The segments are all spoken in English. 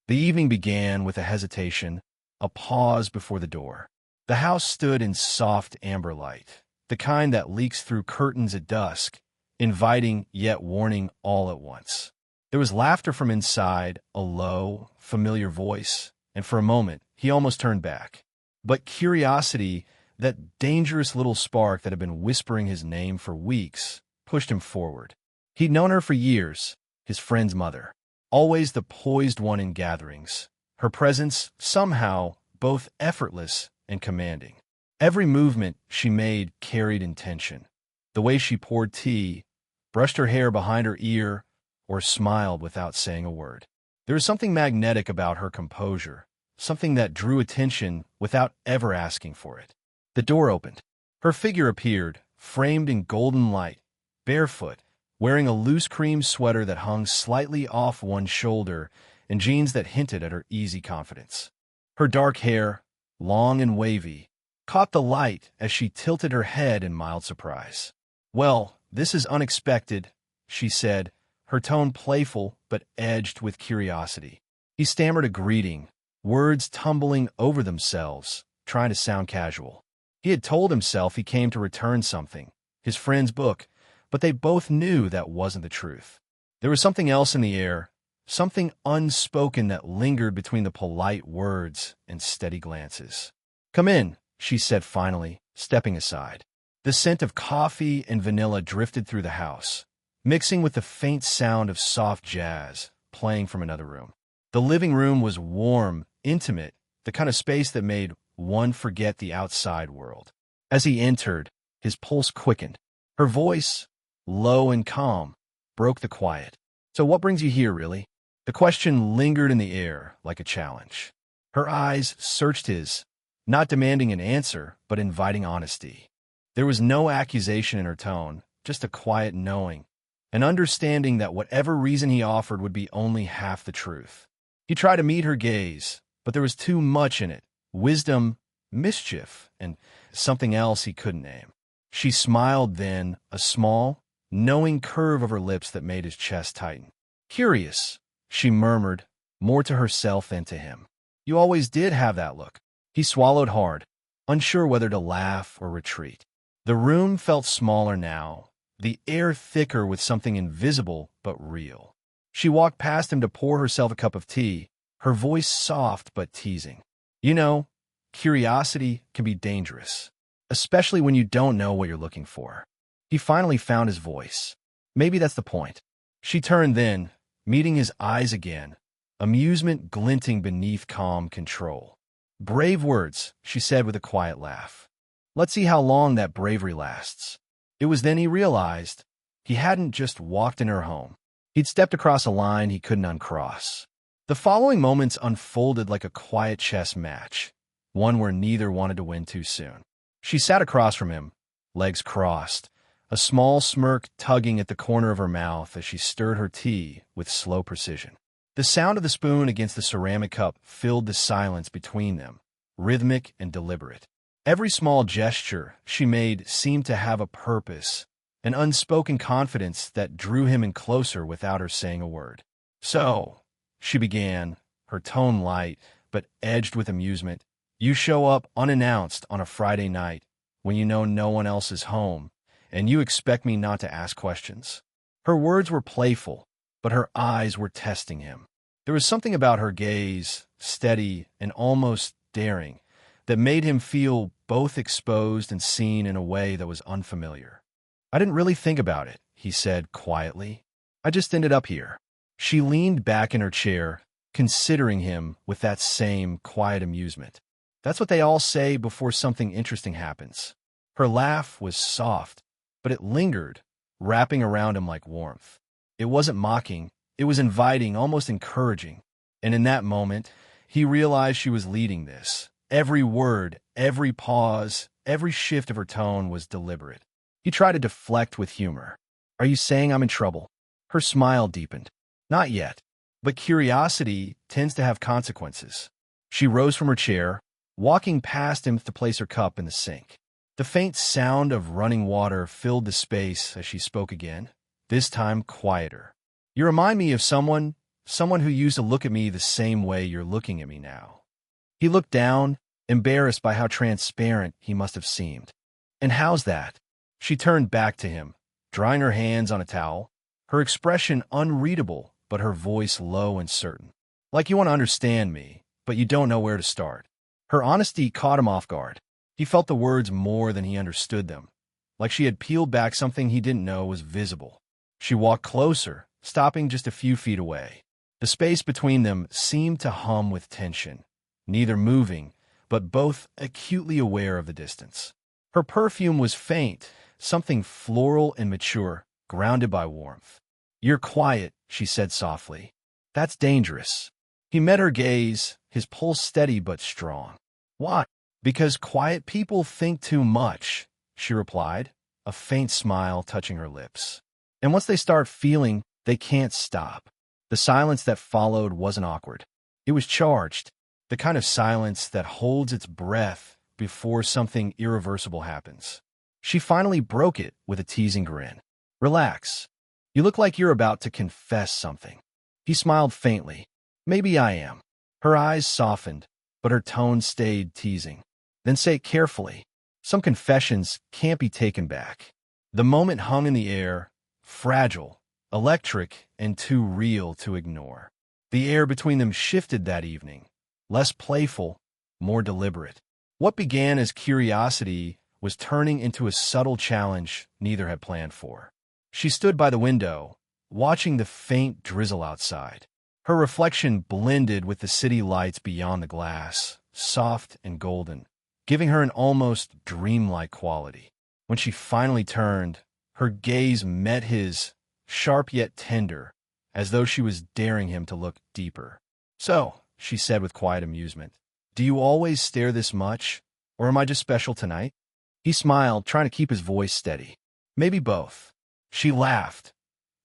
The evening began with a hesitation, a pause before the door. The house stood in soft amber light, the kind that leaks through curtains at dusk, inviting yet warning all at once. There was laughter from inside, a low, familiar voice, and for a moment he almost turned back. But curiosity, that dangerous little spark that had been whispering his name for weeks, pushed him forward. He'd known her for years, his friend's mother, always the poised one in gatherings, her presence somehow both effortless and commanding. Every movement she made carried intention. The way she poured tea, brushed her hair behind her ear, or smiled without saying a word. There was something magnetic about her composure, something that drew attention without ever asking for it. The door opened. Her figure appeared, framed in golden light, barefoot, wearing a loose cream sweater that hung slightly off one shoulder and jeans that hinted at her easy confidence. Her dark hair, long and wavy, caught the light as she tilted her head in mild surprise. "Well, this is unexpected," she said, her tone playful but edged with curiosity. He stammered a greeting, words tumbling over themselves, trying to sound casual. He had told himself he came to return something, his friend's book, but they both knew that wasn't the truth. There was something else in the air, something unspoken that lingered between the polite words and steady glances. "Come in," she said finally, stepping aside. The scent of coffee and vanilla drifted through the house, mixing with the faint sound of soft jazz playing from another room. The living room was warm, intimate, the kind of space that made one forget the outside world. As he entered, his pulse quickened. Her voice, low and calm, broke the quiet. "So what brings you here, really?" The question lingered in the air like a challenge. Her eyes searched his, not demanding an answer, but inviting honesty. There was no accusation in her tone, just a quiet knowing, an understanding that whatever reason he offered would be only half the truth. He tried to meet her gaze, but there was too much in it, wisdom, mischief, and something else he couldn't name. She smiled then, a small, knowing curve of her lips that made his chest tighten. "Curious," she murmured, more to herself than to him. "You always did have that look." He swallowed hard, unsure whether to laugh or retreat. The room felt smaller now, the air thicker with something invisible but real. She walked past him to pour herself a cup of tea, her voice soft but teasing. "You know, curiosity can be dangerous, especially when you don't know what you're looking for." He finally found his voice. "Maybe that's the point." She turned then, meeting his eyes again, amusement glinting beneath calm control. "Brave words," she said with a quiet laugh. "Let's see how long that bravery lasts." It was then he realized he hadn't just walked in her home. He'd stepped across a line he couldn't uncross. The following moments unfolded like a quiet chess match, one where neither wanted to win too soon. She sat across from him, legs crossed, a small smirk tugging at the corner of her mouth as she stirred her tea with slow precision. The sound of the spoon against the ceramic cup filled the silence between them, rhythmic and deliberate. Every small gesture she made seemed to have a purpose, an unspoken confidence that drew him in closer without her saying a word. "So," she began, her tone light but edged with amusement, "you show up unannounced on a Friday night when you know no one else is home, and you expect me not to ask questions." Her words were playful, but her eyes were testing him. There was something about her gaze, steady and almost daring, that made him feel both exposed and seen in a way that was unfamiliar. "I didn't really think about it," he said quietly. "I just ended up here." She leaned back in her chair, considering him with that same quiet amusement. That's what they all say before something interesting happens. Her laugh was soft, but it lingered, wrapping around him like warmth. It wasn't mocking, it was inviting, almost encouraging. And in that moment, he realized she was leading this. Every word, every pause, every shift of her tone was deliberate. He tried to deflect with humor. "Are you saying I'm in trouble?" Her smile deepened. "Not yet, but curiosity tends to have consequences." She rose from her chair, walking past him to place her cup in the sink. The faint sound of running water filled the space as she spoke again, this time quieter. "You remind me of someone someone who used to look at me the same way you're looking at me now." He looked down, embarrassed by how transparent he must have seemed. "And how's that?" She turned back to him, drying her hands on a towel, her expression unreadable, but her voice low and certain. "Like you want to understand me, but you don't know where to start." Her honesty caught him off guard. He felt the words more than he understood them, like she had peeled back something he didn't know was visible. She walked closer, stopping just a few feet away. The space between them seemed to hum with tension, neither moving, but both acutely aware of the distance. Her perfume was faint, something floral and mature, grounded by warmth. "You're quiet," she said softly. "That's dangerous." He met her gaze, his pulse steady but strong. "Why?" "Because quiet people think too much," she replied, a faint smile touching her lips. "And once they start feeling, they can't stop." The silence that followed wasn't awkward. It was charged, the kind of silence that holds its breath before something irreversible happens. She finally broke it with a teasing grin. "Relax. You look like you're about to confess something." He smiled faintly. "Maybe I am." Her eyes softened, but her tone stayed teasing. "Then say it carefully. Some confessions can't be taken back." The moment hung in the air, fragile, electric, and too real to ignore. The air between them shifted that evening, less playful, more deliberate. What began as curiosity was turning into a subtle challenge neither had planned for. She stood by the window, watching the faint drizzle outside. Her reflection blended with the city lights beyond the glass, soft and golden, giving her an almost dreamlike quality. When she finally turned, her gaze met his, sharp yet tender, as though she was daring him to look deeper. "So," she said with quiet amusement, "do you always stare this much, or am I just special tonight?" He smiled, trying to keep his voice steady. "Maybe both." She laughed,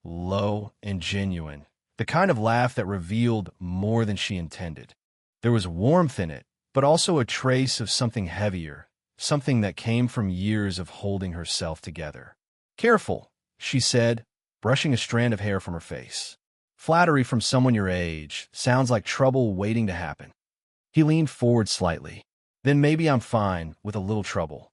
low and genuine, the kind of laugh that revealed more than she intended. There was warmth in it, but also a trace of something heavier, something that came from years of holding herself together. "Careful," she said, brushing a strand of hair from her face. "Flattery from someone your age sounds like trouble waiting to happen." He leaned forward slightly. "Then maybe I'm fine with a little trouble."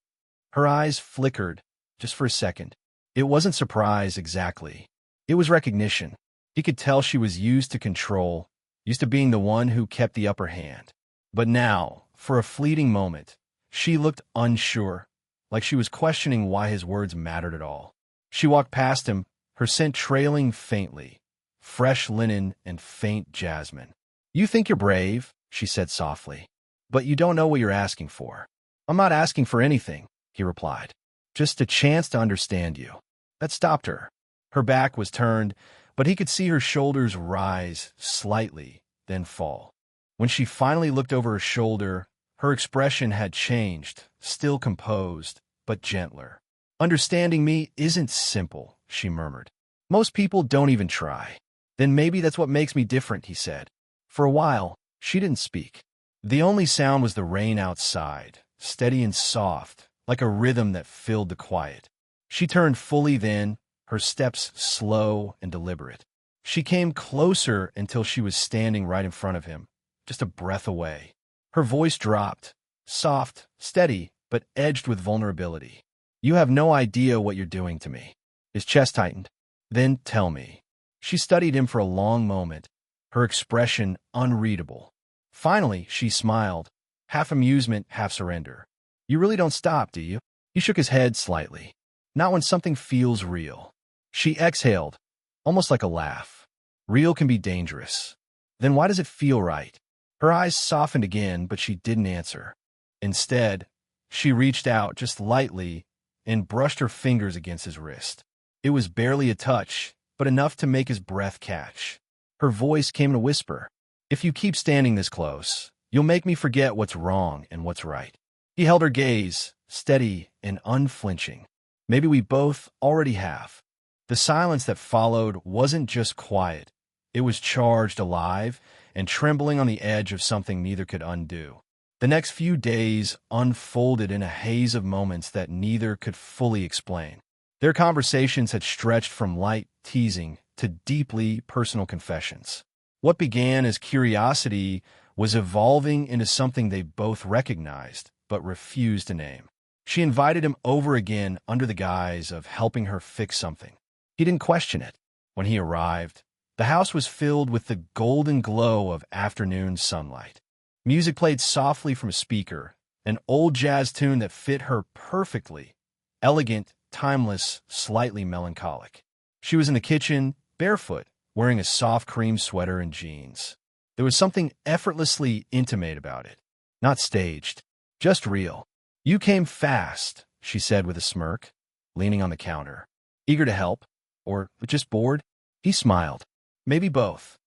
Her eyes flickered, just for a second. It wasn't surprise exactly. It was recognition. He could tell she was used to control, used to being the one who kept the upper hand. But now, for a fleeting moment, she looked unsure, like she was questioning why his words mattered at all. She walked past him, her scent trailing faintly, fresh linen and faint jasmine. "You think you're brave," she said softly, "but you don't know what you're asking for." "I'm not asking for anything," he replied. "Just a chance to understand you." That stopped her. Her back was turned, but he could see her shoulders rise slightly, then fall. When she finally looked over her shoulder, her expression had changed, still composed, but gentler. "Understanding me isn't simple," she murmured. "Most people don't even try." "Then maybe that's what makes me different," he said. For a while, she didn't speak. The only sound was the rain outside, steady and soft, like a rhythm that filled the quiet. She turned fully then, her steps slow and deliberate. She came closer until she was standing right in front of him, just a breath away. Her voice dropped, soft, steady, but edged with vulnerability. "You have no idea what you're doing to me." His chest tightened. "Then tell me." She studied him for a long moment, her expression unreadable. Finally, she smiled, half amusement, half surrender. "You really don't stop, do you?" He shook his head slightly. "Not when something feels real." She exhaled, almost like a laugh. "Real can be dangerous." "Then why does it feel right?" Her eyes softened again, but she didn't answer. Instead, she reached out just lightly and brushed her fingers against his wrist. It was barely a touch, but enough to make his breath catch. Her voice came in a whisper. "If you keep standing this close, you'll make me forget what's wrong and what's right." He held her gaze, steady and unflinching. "Maybe we both already have." The silence that followed wasn't just quiet. It was charged, alive, and trembling on the edge of something neither could undo. The next few days unfolded in a haze of moments that neither could fully explain. Their conversations had stretched from light teasing to deeply personal confessions. What began as curiosity was evolving into something they both recognized but refused to name. She invited him over again under the guise of helping her fix something. He didn't question it. When he arrived, the house was filled with the golden glow of afternoon sunlight. Music played softly from a speaker, an old jazz tune that fit her perfectly, elegant, timeless, slightly melancholic. She was in the kitchen, barefoot, wearing a soft cream sweater and jeans. There was something effortlessly intimate about it. Not staged, just real. "You came fast," she said with a smirk, leaning on the counter. "Eager to help? Or just bored?" He smiled. "Maybe both."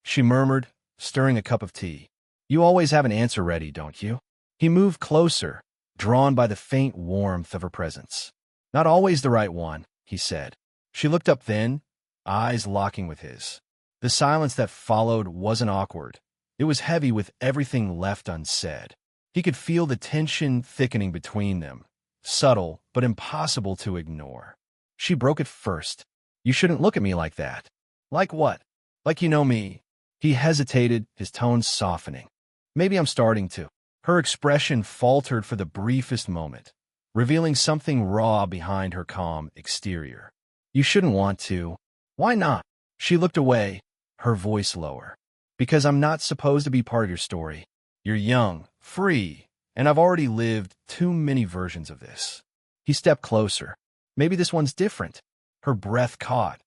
She murmured, stirring a cup of tea. "You always have an answer ready, don't you?" He moved closer, drawn by the faint warmth of her presence. "Not always the right one," he said. She looked up then, eyes locking with his. The silence that followed wasn't awkward. It was heavy with everything left unsaid. He could feel the tension thickening between them, subtle but impossible to ignore. She broke it first. "You shouldn't look at me like that." "Like what?" "Like you know me." He hesitated, his tone softening. "Maybe I'm starting to." Her expression faltered for the briefest moment, revealing something raw behind her calm exterior. "You shouldn't want to." "Why not?" She looked away, her voice lower. "Because I'm not supposed to be part of your story. You're young, free, and I've already lived too many versions of this." He stepped closer. "Maybe this one's different." Her breath caught.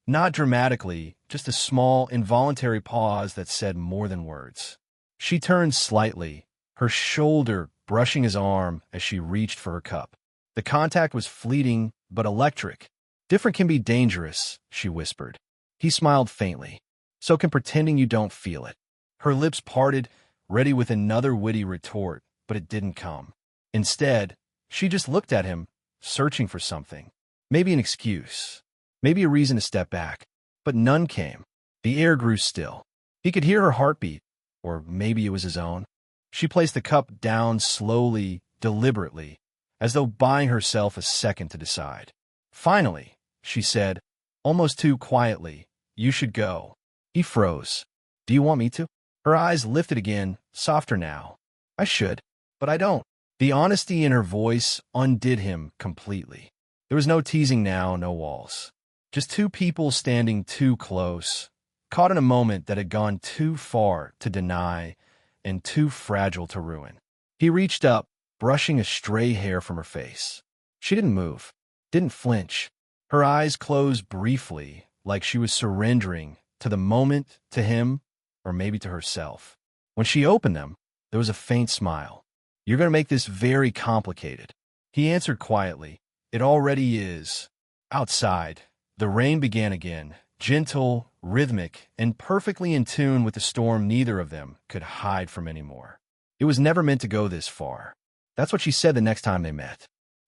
Not dramatically, just a small, involuntary pause that said more than words. She turned slightly, her shoulder brushing his arm as she reached for her cup. The contact was fleeting, but electric. "Different can be dangerous," she whispered. He smiled faintly. "So can pretending you don't feel it." Her lips parted, ready with another witty retort, but it didn't come. Instead, she just looked at him, searching for something. Maybe an excuse. Maybe a reason to step back. But none came. The air grew still. He could hear her heartbeat, or maybe it was his own. She placed the cup down slowly, deliberately, as though buying herself a second to decide. "Finally," she said, almost too quietly, "you should go." He froze. "Do you want me to?" Her eyes lifted again, softer now. "I should, but I don't." The honesty in her voice undid him completely. There was no teasing now, no walls. Just two people standing too close, caught in a moment that had gone too far to deny and too fragile to ruin. He reached up, brushing a stray hair from her face. She didn't move, didn't flinch. Her eyes closed briefly, like she was surrendering to the moment, to him, or maybe to herself. When she opened them, there was a faint smile. "You're going to make this very complicated." He answered quietly, "It already is." Outside, the rain began again, gentle, rhythmic, and perfectly in tune with the storm neither of them could hide from anymore. It was never meant to go this far. That's what she said the next time they met.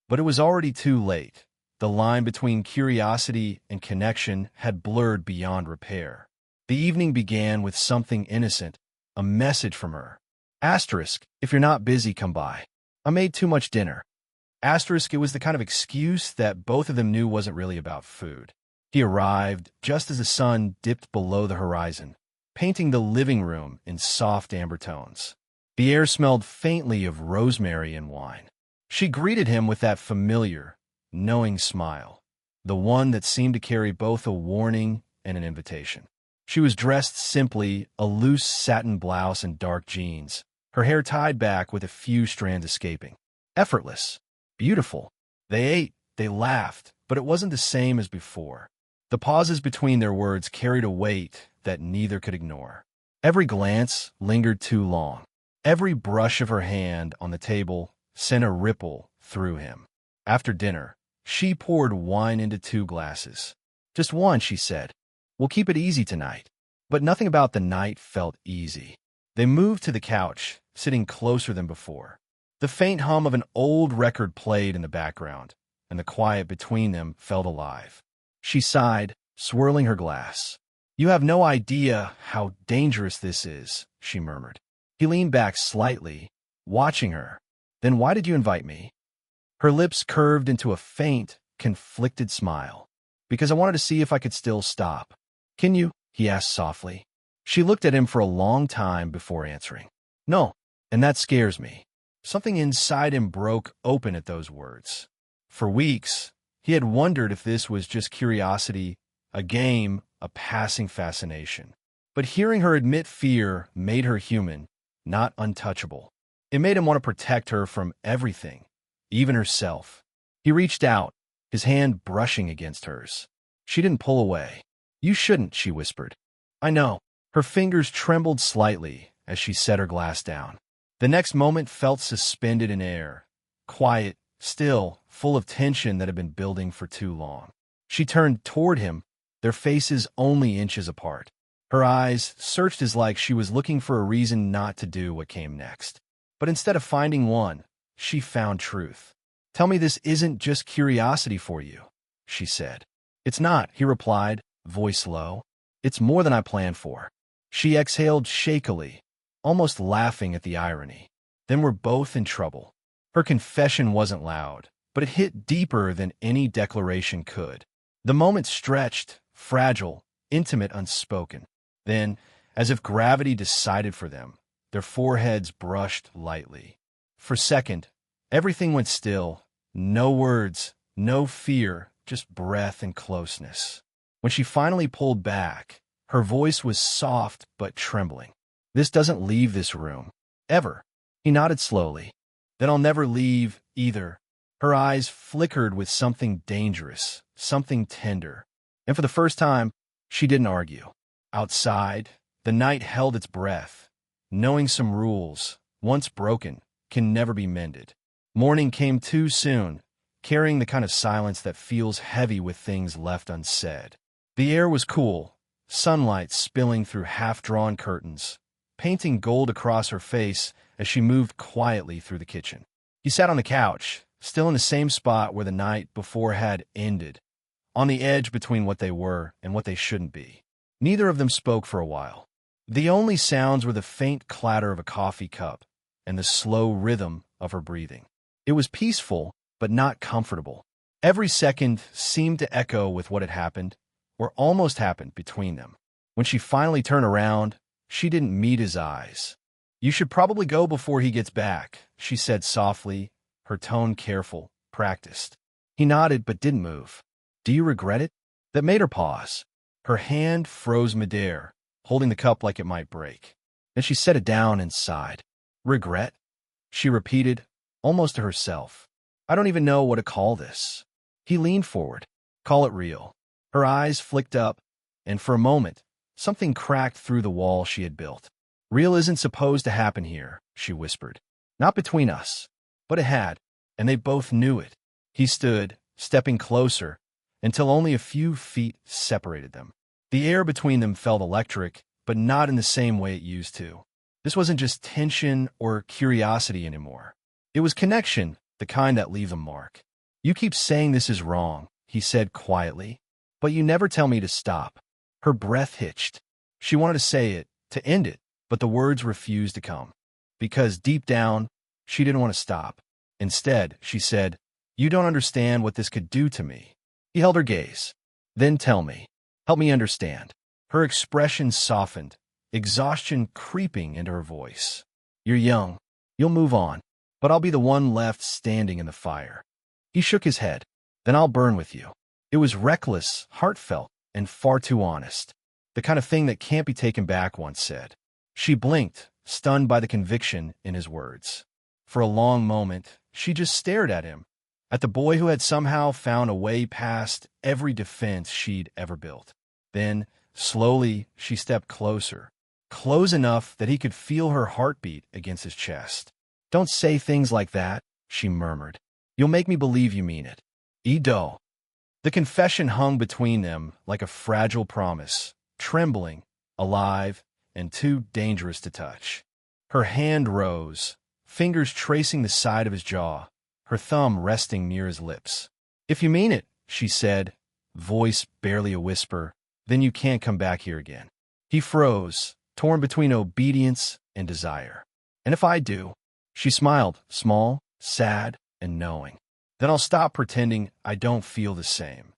But it was already too late. The line between curiosity and connection had blurred beyond repair. The evening began with something innocent, a message from her. Asterisk, "If you're not busy, come by. I made too much dinner." Asterisk, it was the kind of excuse that both of them knew wasn't really about food. He arrived just as the sun dipped below the horizon, painting the living room in soft amber tones. The air smelled faintly of rosemary and wine. She greeted him with that familiar, knowing smile, the one that seemed to carry both a warning and an invitation. She was dressed simply, a loose satin blouse and dark jeans, her hair tied back with a few strands escaping. Effortless. Beautiful. They ate, they laughed, but it wasn't the same as before. The pauses between their words carried a weight that neither could ignore. Every glance lingered too long. Every brush of her hand on the table sent a ripple through him. After dinner, she poured wine into 2 glasses. "Just one," she said. "We'll keep it easy tonight." But nothing about the night felt easy. They moved to the couch, sitting closer than before. The faint hum of an old record played in the background, and the quiet between them felt alive. She sighed, swirling her glass. "You have no idea how dangerous this is," she murmured. He leaned back slightly, watching her. "Then why did you invite me?" Her lips curved into a faint, conflicted smile. "Because I wanted to see if I could still stop." "Can you?" he asked softly. She looked at him for a long time before answering. No, and that scares me. Something inside him broke open at those words. For weeks, he had wondered if this was just curiosity, a game, a passing fascination. But hearing her admit fear made her human, not untouchable. It made him want to protect her from everything, even herself. He reached out, his hand brushing against hers. She didn't pull away. You shouldn't, she whispered. I know. Her fingers trembled slightly as she set her glass down. The next moment felt suspended in air, quiet, still, full of tension that had been building for too long. She turned toward him, their faces only inches apart. Her eyes searched as like she was looking for a reason not to do what came next. But instead of finding one, she found truth. Tell me this isn't just curiosity for you, she said. It's not, he replied, voice low. It's more than I planned for. She exhaled shakily, almost laughing at the irony. Then we're both in trouble. Her confession wasn't loud, but it hit deeper than any declaration could. The moment stretched, fragile, intimate, unspoken. Then, as if gravity decided for them, their foreheads brushed lightly. For a second, everything went still. No words, no fear, just breath and closeness. When she finally pulled back, her voice was soft but trembling. This doesn't leave this room. Ever. He nodded slowly. Then I'll never leave, either. Her eyes flickered with something dangerous, something tender. And for the first time, she didn't argue. Outside, the night held its breath, knowing some rules, once broken, can never be mended. Morning came too soon, carrying the kind of silence that feels heavy with things left unsaid. The air was cool, sunlight spilling through half-drawn curtains, painting gold across her face as she moved quietly through the kitchen. He sat on the couch, still in the same spot where the night before had ended, on the edge between what they were and what they shouldn't be. Neither of them spoke for a while. The only sounds were the faint clatter of a coffee cup and the slow rhythm of her breathing. It was peaceful, but not comfortable. Every second seemed to echo with what had happened, or almost happened, between them. When she finally turned around, she didn't meet his eyes. You should probably go before he gets back, she said softly, her tone careful, practiced. He nodded but didn't move. Do you regret it? That made her pause. Her hand froze midair, holding the cup like it might break. Then she set it down and sighed. Regret? She repeated, almost to herself. I don't even know what to call this. He leaned forward. Call it real. Her eyes flicked up, and for a moment, something cracked through the wall she had built. Real isn't supposed to happen here, she whispered. Not between us. But it had, and they both knew it. He stood, stepping closer, until only a few feet separated them. The air between them felt electric, but not in the same way it used to. This wasn't just tension or curiosity anymore. It was connection, the kind that leaves a mark. You keep saying this is wrong, he said quietly, but you never tell me to stop. Her breath hitched. She wanted to say it, to end it, but the words refused to come. Because deep down, she didn't want to stop. Instead, she said, You don't understand what this could do to me. He held her gaze. Then tell me. Help me understand. Her expression softened, exhaustion creeping into her voice. You're young. You'll move on. But I'll be the one left standing in the fire. He shook his head. Then I'll burn with you. It was reckless, heartfelt, and far too honest. The kind of thing that can't be taken back, once said. She blinked, stunned by the conviction in his words. For a long moment, she just stared at him, at the boy who had somehow found a way past every defense she'd ever built. Then, slowly, she stepped closer, close enough that he could feel her heartbeat against his chest. Don't say things like that, she murmured. You'll make me believe you mean it. Ido. The confession hung between them like a fragile promise, trembling, alive, and too dangerous to touch. Her hand rose, fingers tracing the side of his jaw, her thumb resting near his lips. If you mean it, she said, voice barely a whisper, then you can't come back here again. He froze, torn between obedience and desire. And if I do? She smiled, small, sad, and knowing. Then I'll stop pretending I don't feel the same.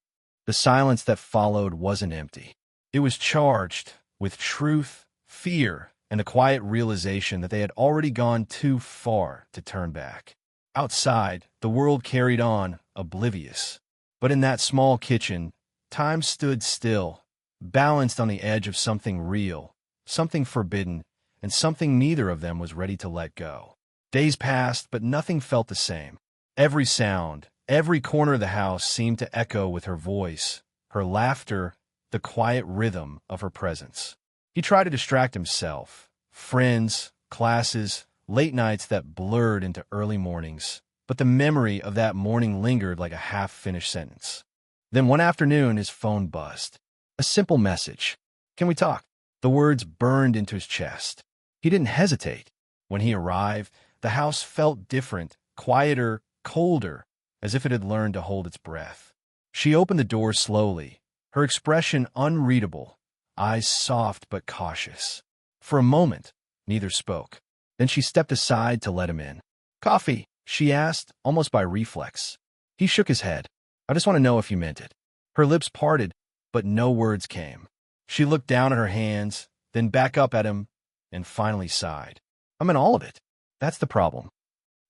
The silence that followed wasn't empty. It was charged with truth, fear, and the quiet realization that they had already gone too far to turn back. Outside, the world carried on, oblivious. But in that small kitchen, time stood still, balanced on the edge of something real, something forbidden, and something neither of them was ready to let go. Days passed, but nothing felt the same. Every sound, every corner of the house seemed to echo with her voice, her laughter, the quiet rhythm of her presence. He tried to distract himself. Friends, classes, late nights that blurred into early mornings. But the memory of that morning lingered like a half-finished sentence. Then one afternoon, his phone buzzed. A simple message. "Can we talk?" The words burned into his chest. He didn't hesitate. When he arrived, the house felt different, quieter, colder, as if it had learned to hold its breath. She opened the door slowly, her expression unreadable, eyes soft but cautious. For a moment, neither spoke. Then she stepped aside to let him in. "Coffee?" she asked, almost by reflex. He shook his head. "I just want to know if you meant it." Her lips parted, but no words came. She looked down at her hands, then back up at him, and finally sighed. "I meant all of it. That's the problem."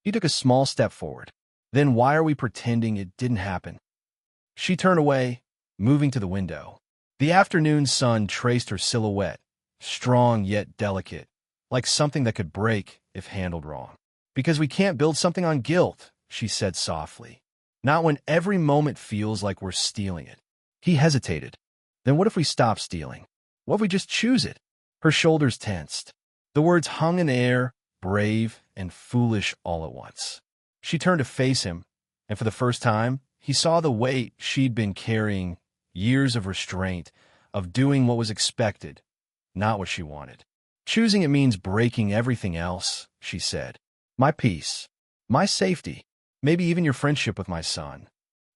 He took a small step forward. "Then why are we pretending it didn't happen?" She turned away, moving to the window. The afternoon sun traced her silhouette, strong yet delicate, like something that could break if handled wrong. "Because we can't build something on guilt," she said softly. "Not when every moment feels like we're stealing it." He hesitated. "Then what if we stop stealing? What if we just choose it?" Her shoulders tensed. The words hung in the air, brave and foolish all at once. She turned to face him, and for the first time, he saw the weight she'd been carrying, years of restraint, of doing what was expected, not what she wanted. "Choosing it means breaking everything else," she said. "My peace, my safety, maybe even your friendship with my son."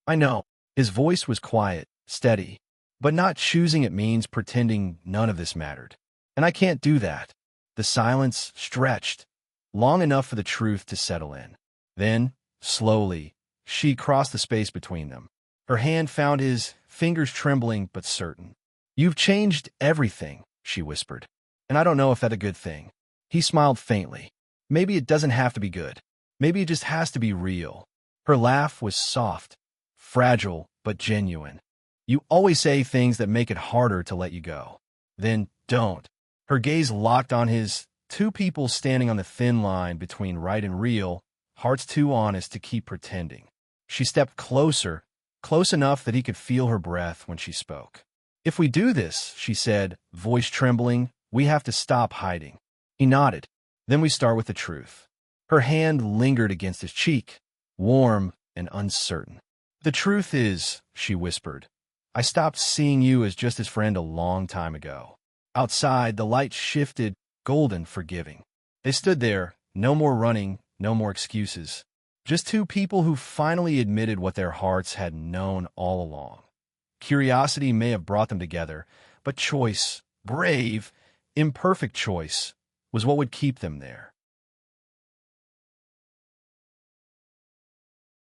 "I know." His voice was quiet, steady. "But not choosing it means pretending none of this mattered. And I can't do that." The silence stretched, long enough for the truth to settle in. Then, slowly, she crossed the space between them. Her hand found his, fingers trembling but certain. "You've changed everything," she whispered. "And I don't know if that's a good thing." He smiled faintly. "Maybe it doesn't have to be good. Maybe it just has to be real." Her laugh was soft, fragile, but genuine. "You always say things that make it harder to let you go." "Then don't." Her gaze locked on his, two people standing on the thin line between right and real, hearts too honest to keep pretending. She stepped closer, close enough that he could feel her breath when she spoke. "If we do this," she said, voice trembling, "we have to stop hiding." He nodded. "Then we start with the truth." Her hand lingered against his cheek, warm and uncertain. "The truth is," she whispered, "I stopped seeing you as just his friend a long time ago." Outside, the light shifted, golden, forgiving. They stood there, no more running, no more excuses. Just two people who finally admitted what their hearts had known all along. Curiosity may have brought them together, but choice, brave, imperfect choice, was what would keep them there.